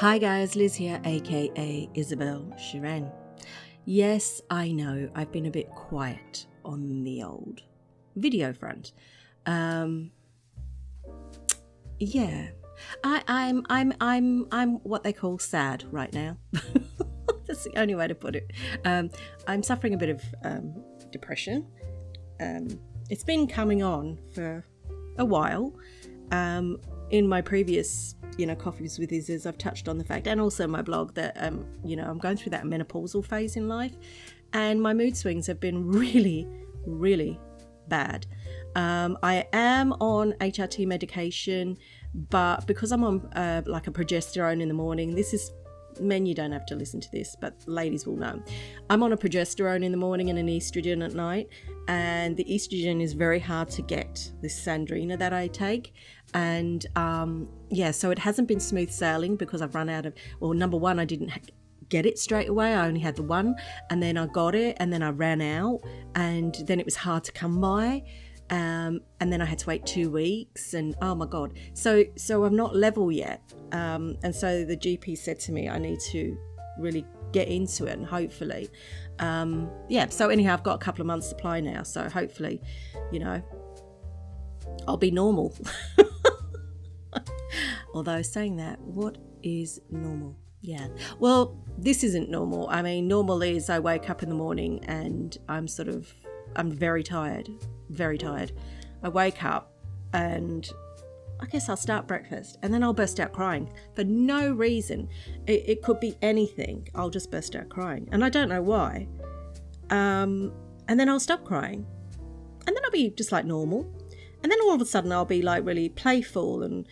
Hi guys, Liz here, aka Isabelle Cheren. Yes, I know I've been a bit quiet on the old video front. Yeah, I'm what they call sad right now. That's the only way to put it. I'm suffering a bit of depression. It's been coming on for a while. In my previous, Coffees with Isas, I've touched on the fact, and also my blog, that, I'm going through that menopausal phase in life, and my mood swings have been really, really bad. I am on HRT medication, but because I'm on like a progesterone in the morning, men, you don't have to listen to this, but ladies will know. I'm on a progesterone in the morning and an estrogen at night, and the estrogen is very hard to get, this Sandrina that I take. And so it hasn't been smooth sailing because I've run out of, well, number one, I didn't get it straight away. I only had the one, and then I got it, and then I ran out, and then it was hard to come by. And then I had to wait 2 weeks, and oh my God. So I'm not level yet. And so the GP said to me, I need to really get into it, and hopefully, so anyhow, I've got a couple of months supply now. So hopefully, I'll be normal. Although saying that, what is normal? Yeah. Well, this isn't normal. I mean, normal is I wake up in the morning and I'm very tired. Very tired. I wake up and I guess I'll start breakfast and then I'll burst out crying for no reason. It could be anything. I'll just burst out crying and I don't know why. And then I'll stop crying and then I'll be just like normal. And then all of a sudden I'll be like really playful and,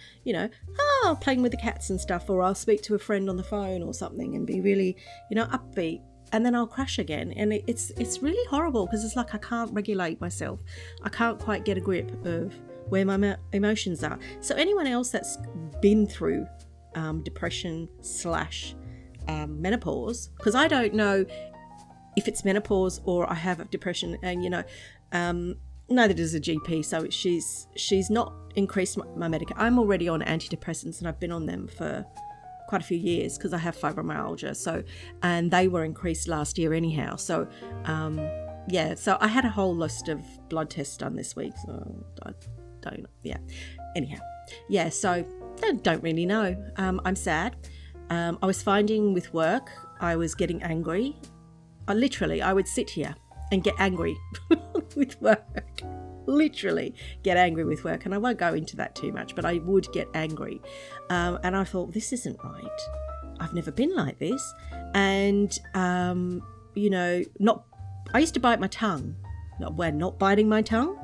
playing with the cats and stuff, or I'll speak to a friend on the phone or something and be really, upbeat. And then I'll crash again, and it's really horrible because it's like I can't regulate myself. I can't quite get a grip of where my emotions are. So anyone else that's been through depression / menopause, because I don't know if it's menopause or I have depression, and neither does a GP. So she's not increased my medication. I'm already on antidepressants, and I've been on them for quite a few years because I have fibromyalgia. And they were increased last year anyhow. So, so I had a whole list of blood tests done this week. So I don't, anyhow. Yeah, so I don't really know. I'm sad. I was finding with work, I was getting angry. I would sit here and get angry with work. Literally get angry with work, and I won't go into that too much, but I would get angry, and I thought, this isn't right. I've never been like this. And I used to bite my tongue. Not biting my tongue,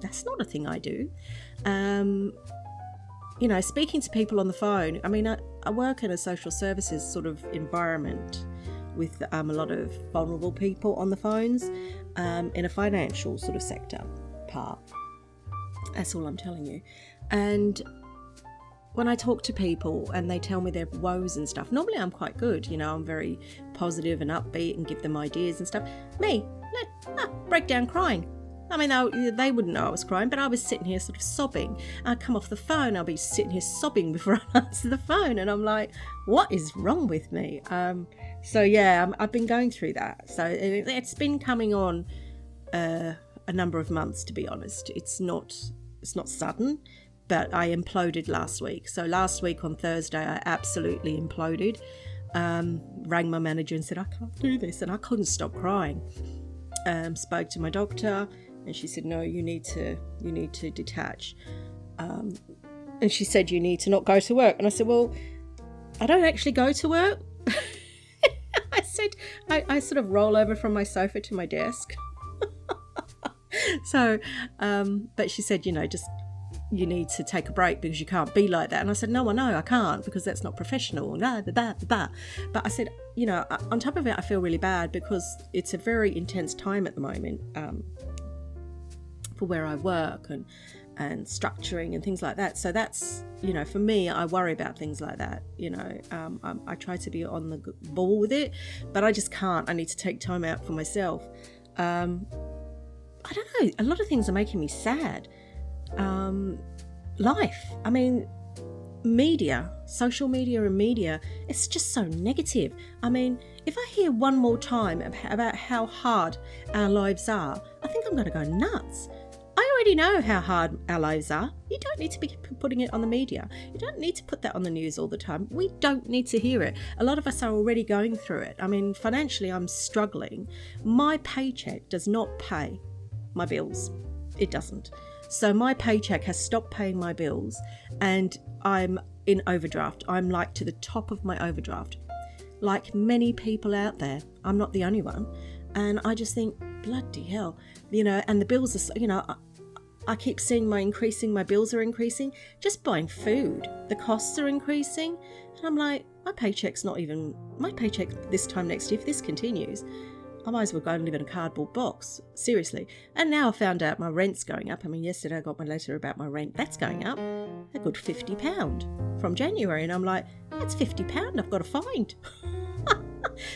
that's not a thing I do. Speaking to people on the phone, I mean, I work in a social services sort of environment with a lot of vulnerable people on the phones, in a financial sort of sector part. That's all I'm telling you. And when I talk to people and they tell me their woes and stuff, normally I'm quite good. I'm very positive and upbeat and give them ideas and stuff. Break down crying. I mean, they wouldn't know I was crying, but I was sitting here sort of sobbing. I'd come off the phone, I'll be sitting here sobbing before I answer the phone, and I'm like, what is wrong with me? I've been going through that. So it's been coming on a number of months, to be honest. It's not sudden, but I imploded last week. So last week on Thursday, I absolutely imploded. Rang my manager and said, I can't do this, and I couldn't stop crying. Spoke to my doctor, and she said, no, you need to detach. And she said, you need to not go to work. And I said, well, I don't actually go to work. I said, I sort of roll over from my sofa to my desk. So, but she said, you need to take a break because you can't be like that. And I said, no, I know I can't, because that's not professional. But I said, on top of it, I feel really bad because it's a very intense time at the moment, for where I work and structuring and things like that. So that's, for me, I worry about things like that. I try to be on the ball with it, but I just can't. I need to take time out for myself. I don't know. A lot of things are making me sad. Life. I mean, media, social media and media, it's just so negative. I mean, if I hear one more time about how hard our lives are, I think I'm going to go nuts. I already know how hard our lives are. You don't need to be putting it on the media. You don't need to put that on the news all the time. We don't need to hear it. A lot of us are already going through it. I mean, financially, I'm struggling. My paycheck does not pay my bills. It doesn't. So my paycheck has stopped paying my bills and I'm in overdraft. I'm like to the top of my overdraft. Like many people out there, I'm not the only one. And I just think, bloody hell, and the bills are, I keep seeing my bills are increasing. Just buying food, the costs are increasing. And I'm like, my paycheck this time next year, if this continues, I might as well go and live in a cardboard box. Seriously. And now I found out my rent's going up. I mean, yesterday I got my letter about my rent. That's going up a good £50 from January. And I'm like, that's £50 I've got to find.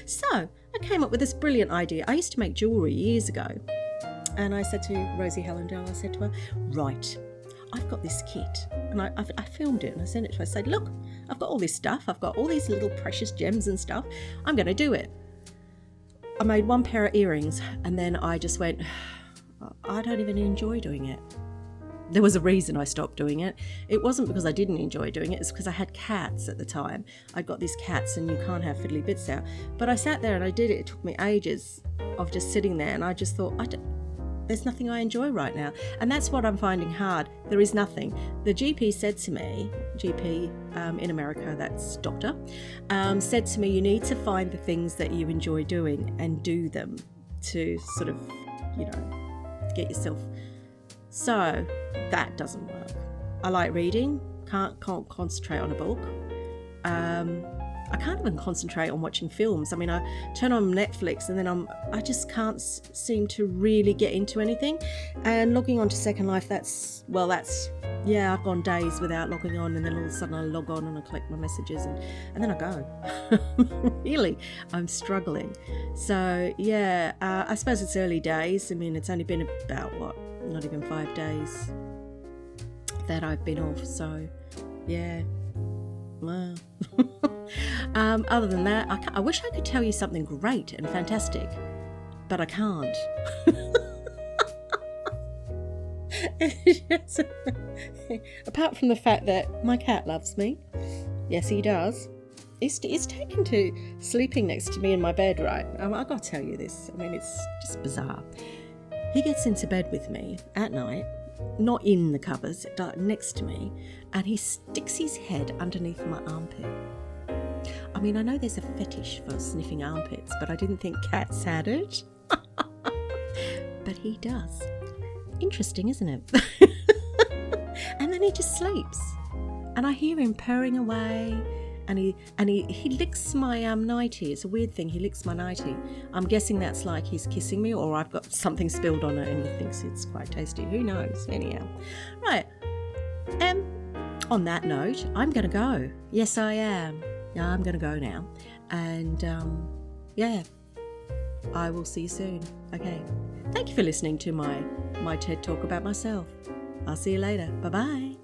So I came up with this brilliant idea. I used to make jewellery years ago. And I said to Rosie Hellendale, I said to her, right, I've got this kit. And I filmed it and I sent it to her. I said, look, I've got all this stuff. I've got all these little precious gems and stuff. I'm going to do it. I made one pair of earrings and then I just went, I don't even enjoy doing it. There was a reason I stopped doing it. It wasn't because I didn't enjoy doing it. It's because I had cats at the time. I got these cats and you can't have fiddly bits out. But I sat there and I did it. It took me ages of just sitting there and I just thought, there's nothing I enjoy right now. And that's what I'm finding hard. There is nothing. The GP said to me, in America, that's doctor, said to me, you need to find the things that you enjoy doing and do them to sort of, get yourself. So that doesn't work. I like reading, can't concentrate on a book. I can't even concentrate on watching films. I mean, I turn on Netflix and then I just can't seem to really get into anything. And logging on to Second Life, I've gone days without logging on, and then all of a sudden I log on and I collect my messages and then I go. Really, I'm struggling. So yeah, I suppose it's early days. I mean, it's only been about not even 5 days that I've been off. So yeah, wow. Other than that, I wish I could tell you something great and fantastic, but I can't. Apart from the fact that my cat loves me. Yes, he does. He's taken to sleeping next to me in my bed, right? I've got to tell you this. I mean, it's just bizarre. He gets into bed with me at night, not in the covers, next to me, and he sticks his head underneath my armpit. I mean, I know there's a fetish for sniffing armpits, but I didn't think cats had it. But he does. Interesting, isn't it? And then he just sleeps. And I hear him purring away, and he licks my nightie. It's a weird thing. He licks my nightie. I'm guessing that's like he's kissing me, or I've got something spilled on it and he thinks it's quite tasty. Who knows? Anyhow. Right. On that note, I'm going to go. Yes, I am. Yeah, I'm going to go now. And I will see you soon. Okay. Thank you for listening to my TED Talk about myself. I'll see you later. Bye-bye.